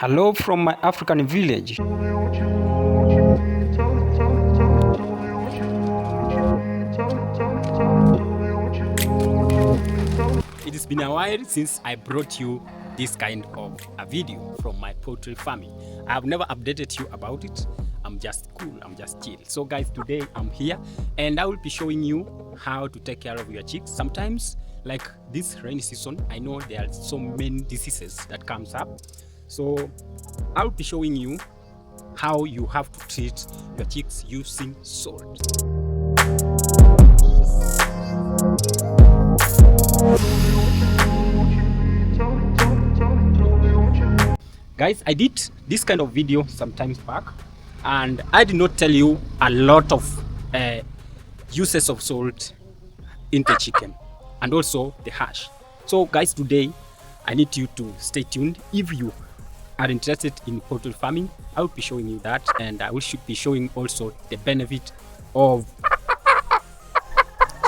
Hello from my African village. It has been a while since I brought you this kind of a video from my poultry farming. I have never updated you about it. I'm just cool, I'm just chill. So guys, today I'm here and I will be showing you how to take care of your chicks. Sometimes, like this rainy season, I know there are so many diseases that comes up. So I'll be showing you how you have to treat your chicks using salt. Guys, I did this kind of video sometimes back and I did not tell you a lot of uses of salt in the chicken and also the hash. So guys, today I need you to stay tuned. If you are interested in poultry farming, I will be showing you that, and I will should be showing also the benefit of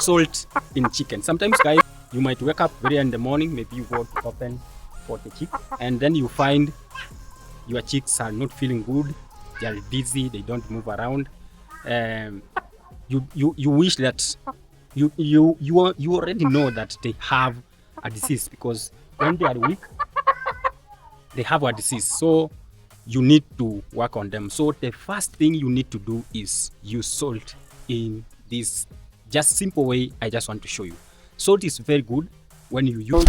salt in chicken. Sometimes guys, you might wake up very in the morning, maybe you go to open for the chick and then you find your chicks are not feeling good, they are dizzy, they don't move around. You wish that you already know that they have a disease, because when they are weak they have a disease, so you need to work on them. So the first thing you need to do is use salt in this just simple way I just want to show you. Salt is very good when you use.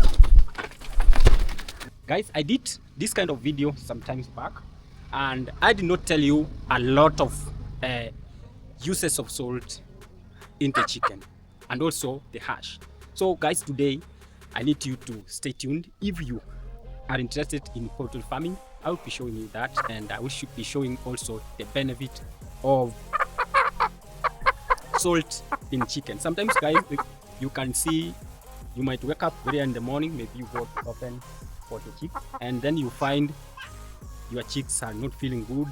Guys, I did this kind of video sometimes back and I did not tell you a lot of uses of salt in the chicken and also the hash. So guys, today I need you to stay tuned. If you are interested in poultry farming, I will be showing you that, and I will should be showing also the benefit of salt in chicken. Sometimes guys, you can see, you might wake up very in the morning, maybe you go to open for the chick and then you find your chicks are not feeling good,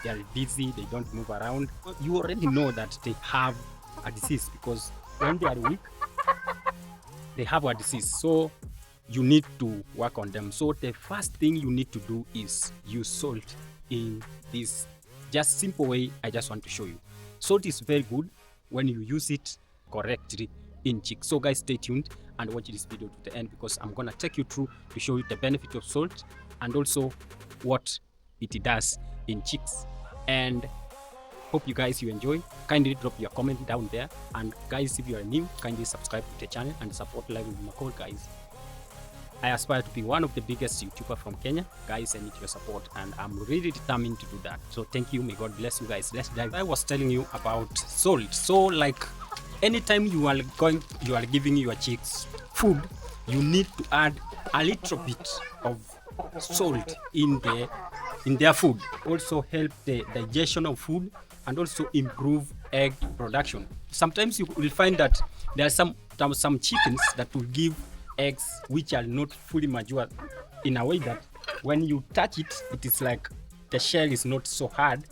they are dizzy, they don't move around. You already know that they have a disease, because when they are weak they have a disease, so you need to work on them. So the first thing you need to do is use salt in this just simple way I just want to show you. Salt is very good when you use it correctly in chicks. So guys, stay tuned and watch this video to the end, because I'm gonna take you through to show you the benefit of salt and also what it does in chicks. And hope you guys you enjoy. Kindly drop your comment down there, and guys, if you are new, kindly subscribe to the channel and support Live with Macol. Guys, I aspire to be one of the biggest YouTuber from Kenya. Guys, I need your support and I'm really determined to do that. So thank you, may God bless you guys. Let's dive. I was telling you about salt. So like anytime you are giving your chicks food, you need to add a little bit of salt in their food. Also help the digestion of food and also improve egg production. Sometimes you will find that there are some chickens that will give eggs which are not fully mature, in a way that when you touch it, it is like the shell is not so hard,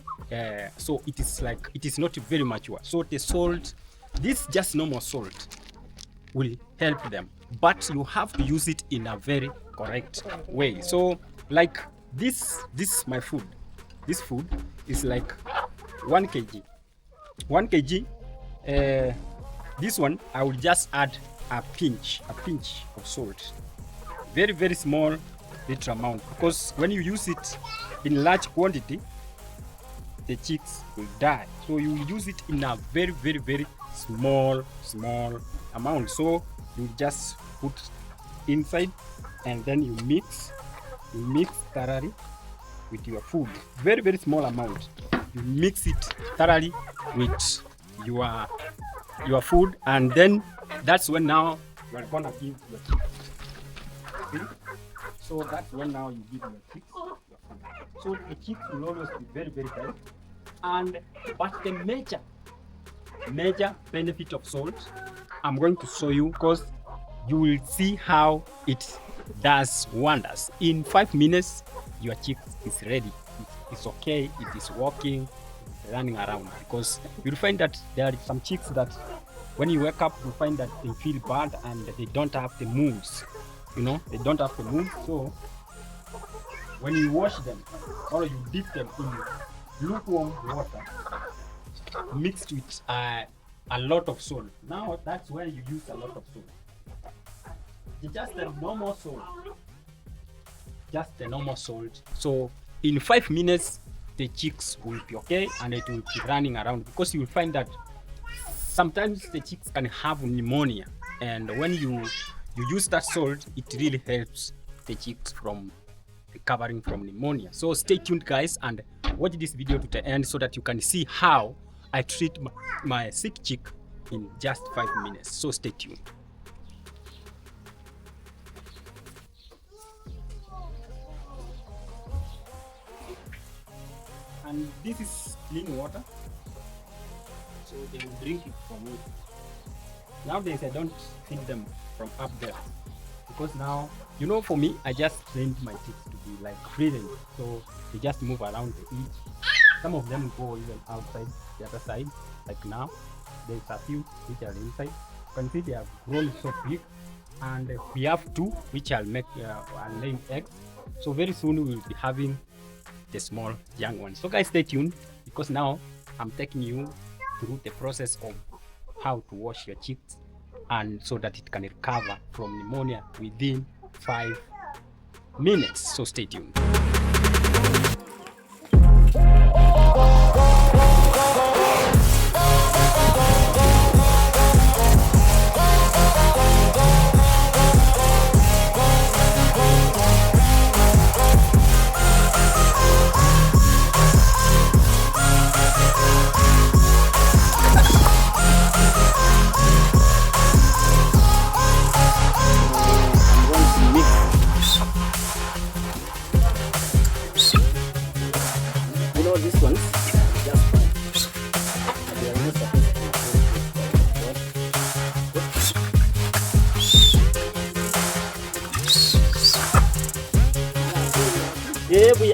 so it is like it is not very mature. So the salt, this just normal salt, will help them, but you have to use it in a very correct way. So like this my food, this food is like 1 kg. This one I will just add a pinch of salt, very small little amount, because when you use it in large quantity the chicks will die. So you use it in a very small amount. So you just put inside and then you mix thoroughly with your food. Very small amount. You mix it thoroughly with your food, and then that's when now you are gonna give your chicks. Okay? So that's when now you give your chicks your food. So the chicks will always be very healthy. And but the major benefit of salt, I'm going to show you, because you will see how it does wonders. In 5 minutes your chick is ready. It's okay, it is walking, it's running around, because you'll find that there are some chicks that when you wake up you find that they feel bad and they don't have the moves, they don't have the moves. So when you wash them or you dip them in lukewarm water mixed with a lot of salt. Now that's where you use a lot of salt. Just a normal salt. Just the normal salt. So in 5 minutes the chicks will be okay and it will be running around, because you will find that sometimes the chicks can have pneumonia, and when you use that salt, it really helps the chicks from recovering from pneumonia. So stay tuned guys and watch this video to the end so that you can see how I treat my sick chick in just 5 minutes. So stay tuned. And this is clean water, so they will drink it from it. Nowadays I don't feed them from up there, because now, you know, for me, I just trained my chicks to be like free range, so they just move around, they eat. Some of them go even outside the other side, like now there's a few which are inside. You can see they have grown so big, and we have two which are laying eggs, so very soon we will be having the small young ones. So guys, stay tuned, because now I'm taking you through the process of how to wash your chicks, and so that it can recover from pneumonia within 5 minutes. So stay tuned. This one's just fine. They are not supposed to. Yeah, we.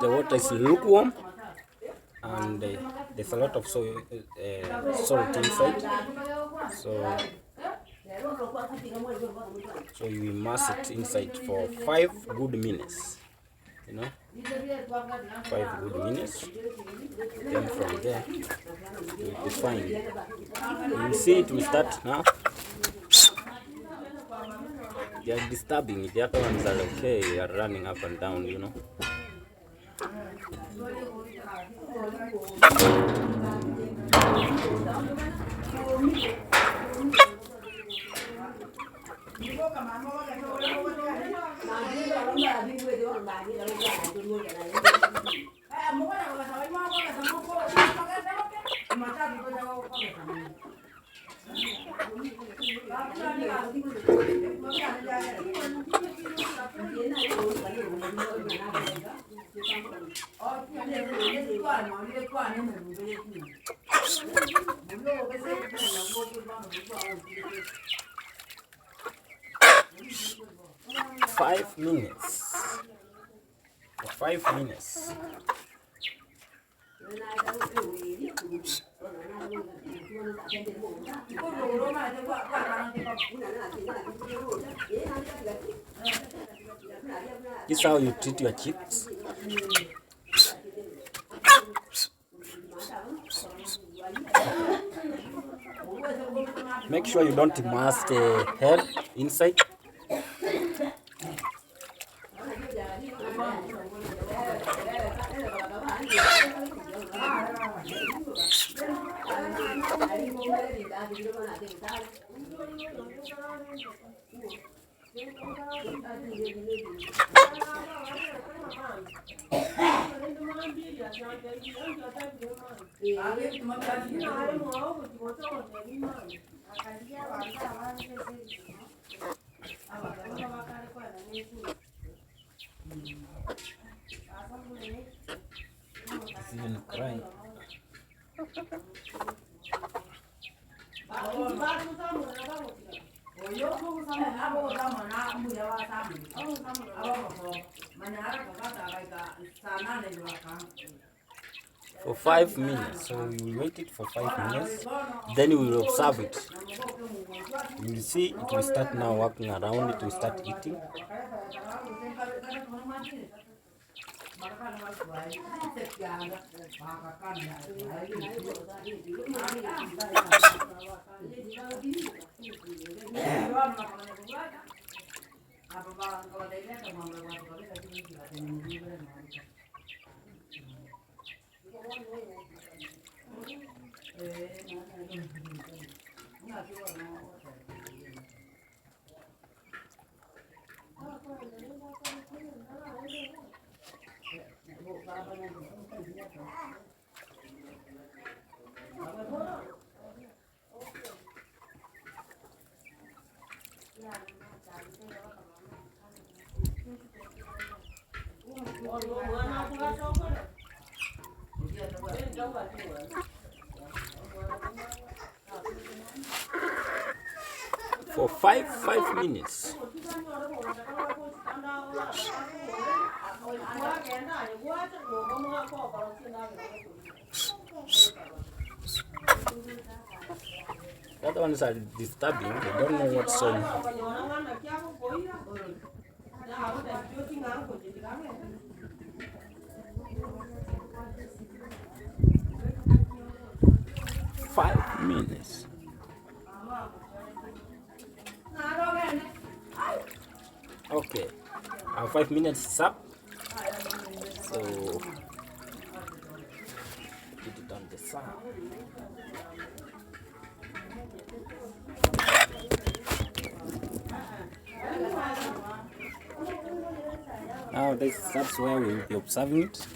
The water is lukewarm, and there's a lot of salt inside, so you immerse it inside for 5 good minutes, you know, 5 good minutes. Then from there you'll be fine. You see it will start now. They are disturbing it. The other ones are okay, they are running up and down, you know. Five minutes. 5 minutes. This is how you treat your chicks. Make sure you don't immerse the head inside. It's even crying. For 5 minutes, so you will wait it for 5 minutes, then you will observe it. You will see it will start now walking around, it will start eating. For five minutes. The other ones are disturbing, they don't know what's on. Five minutes. Okay, our 5 minutes is up. So put it on the sun. Now that's where we will be observing it.